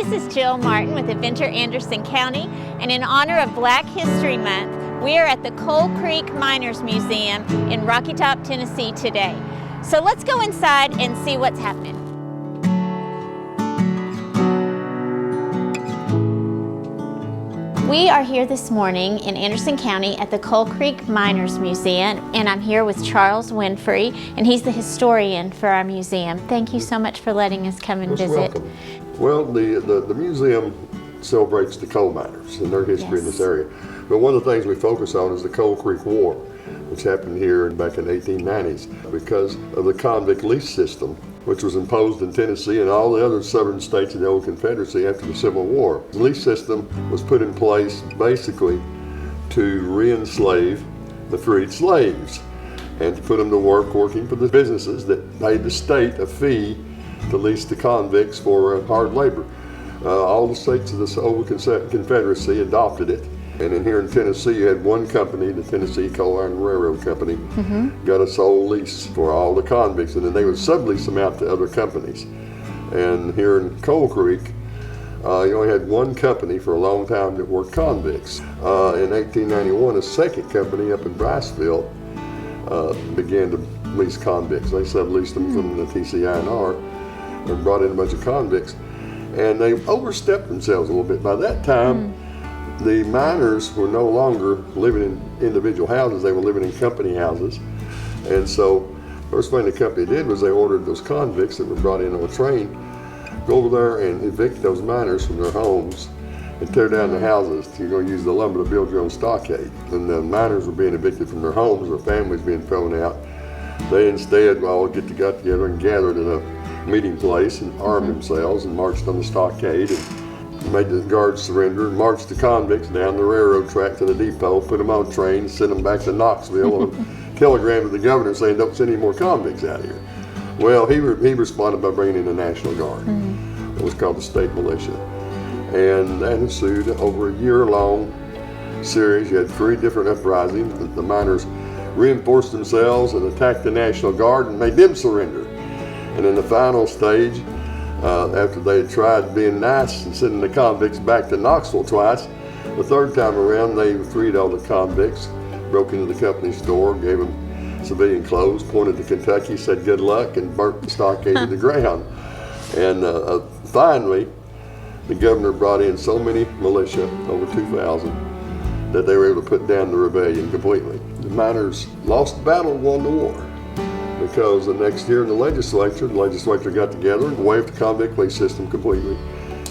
This is Jill Martin with Adventure Anderson County, and in honor of Black History Month, we are at the Coal Creek Miners Museum in Rocky Top, Tennessee today. So let's go inside and see what's happening. We are here this morning in Anderson County at the Coal Creek Miners Museum, and I'm here with Charles Winfrey, and he's the historian for our museum. Thank you so much for letting us come and visit. Welcome. Well, the museum celebrates the coal miners and their history in this area. But one of the things we focus on is the Coal Creek War, which happened here back in the 1890s because of the convict lease system, which was imposed in Tennessee and all the other southern states of the old Confederacy after the Civil War. The lease system was put in place basically to re-enslave the freed slaves and to put them to work working for the businesses that paid the state a fee to lease the convicts for hard labor. All the states of the old Confederacy adopted it. And in here in Tennessee, you had one company, the Tennessee Coal Iron Railroad Company, got a sole lease for all the convicts, and then they would sublease them out to other companies. And here in Coal Creek, you only had one company for a long time that worked convicts. In 1891, a second company up in Briceville began to lease convicts. They subleased them from the TCINR and brought in a bunch of convicts. And they overstepped themselves a little bit. By that time, the miners were no longer living in individual houses, they were living in company houses. And so, first thing the company did was they ordered those convicts that were brought in on a train, go over there and evict those miners from their homes and tear down the houses. You're going to use the lumber to build your own stockade. And the miners were being evicted from their homes, their families being thrown out. They instead all got together and gathered at a meeting place and armed themselves and marched on the stockade and made the guards surrender and marched the convicts down the railroad track to the depot, put them on trains, sent them back to Knoxville, and telegram to the governor saying, don't send any more convicts out here. Well, he responded by bringing in the National Guard. It was called the state militia. And that ensued over a year-long series. You had 3 different uprisings. The miners reinforced themselves and attacked the National Guard and made them surrender. And in the final stage, after they had tried being nice and sending the convicts back to Knoxville twice, the third time around they freed all the convicts, broke into the company store, gave them civilian clothes, pointed to Kentucky, said good luck, and burnt the stockade to the ground. And finally, the governor brought in so many militia, over 2,000, that they were able to put down the rebellion completely. The miners lost the battle and won the war. Because the next year in the legislature got together and waived the convict lease system completely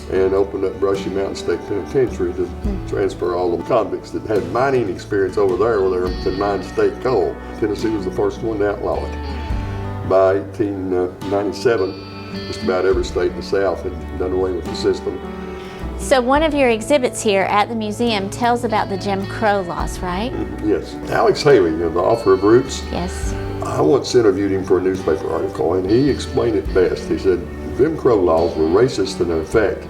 and opened up Brushy Mountain State Penitentiary to transfer all the convicts that had mining experience over there where they could mine state coal. Tennessee was the first one to outlaw it. By 1897, just about every state in the South had done away with the system. So one of your exhibits here at the museum tells about the Jim Crow laws, right? Yes. Alex Haley, the author of Roots. Yes. I once interviewed him for a newspaper article, and he explained it best. He said, Jim Crow laws were racist in their effect.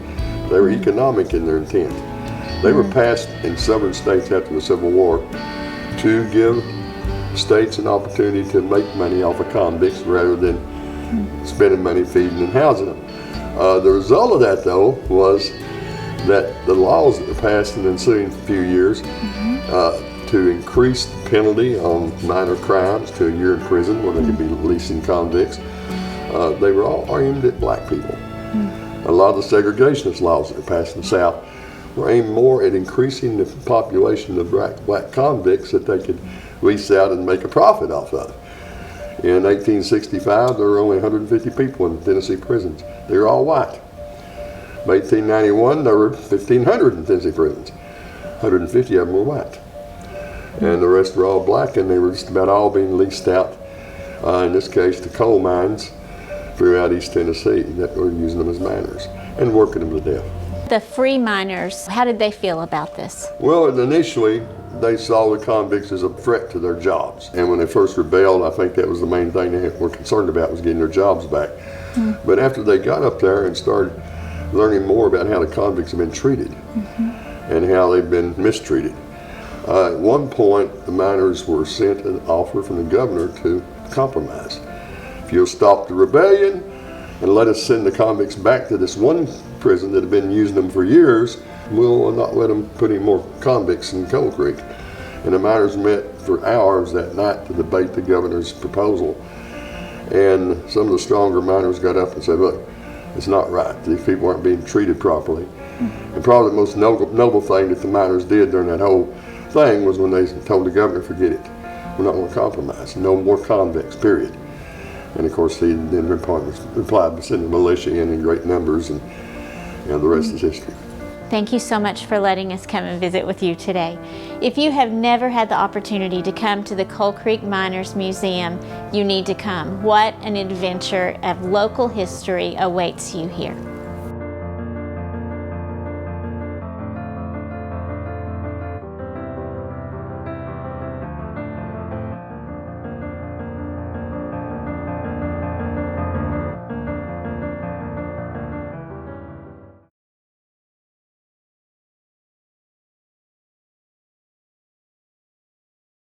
They were economic in their intent. They were passed in southern states after the Civil War to give states an opportunity to make money off of convicts rather than spending money feeding and housing them. The result of that, though, was that the laws that were passed in the ensuing few years to increase the penalty on minor crimes to a year in prison where they could be leasing convicts, they were all aimed at black people. A lot of the segregationist laws that were passed in the South were aimed more at increasing the population of black convicts that they could lease out and make a profit off of. In 1865, there were only 150 people in Tennessee prisons. They were all white. By 1891, there were 1,500 in Tennessee prisons. 150 of them were white. And the rest were all black, and they were just about all being leased out, in this case, to coal mines throughout East Tennessee that were using them as miners and working them to death. The free miners, how did they feel about this? Well, initially, they saw the convicts as a threat to their jobs. And when they first rebelled, I think that was the main thing they were concerned about, was getting their jobs back. But after they got up there and started learning more about how the convicts have been treated and how they've been mistreated, at one point, the miners were sent an offer from the governor to compromise. If you'll stop the rebellion, and let us send the convicts back to this one prison that had been using them for years. We'll not let them put any more convicts in Coal Creek. And the miners met for hours that night to debate the governor's proposal. And some of the stronger miners got up and said, look, it's not right. These people aren't being treated properly. And probably the most noble thing that the miners did during that whole thing was when they told the governor, forget it. We're not going to compromise. No more convicts, period. And of course, he then replied by sending militia in great numbers, and the rest is history. Thank you so much for letting us come and visit with you today. If you have never had the opportunity to come to the Coal Creek Miners Museum, you need to come. What an adventure of local history awaits you here.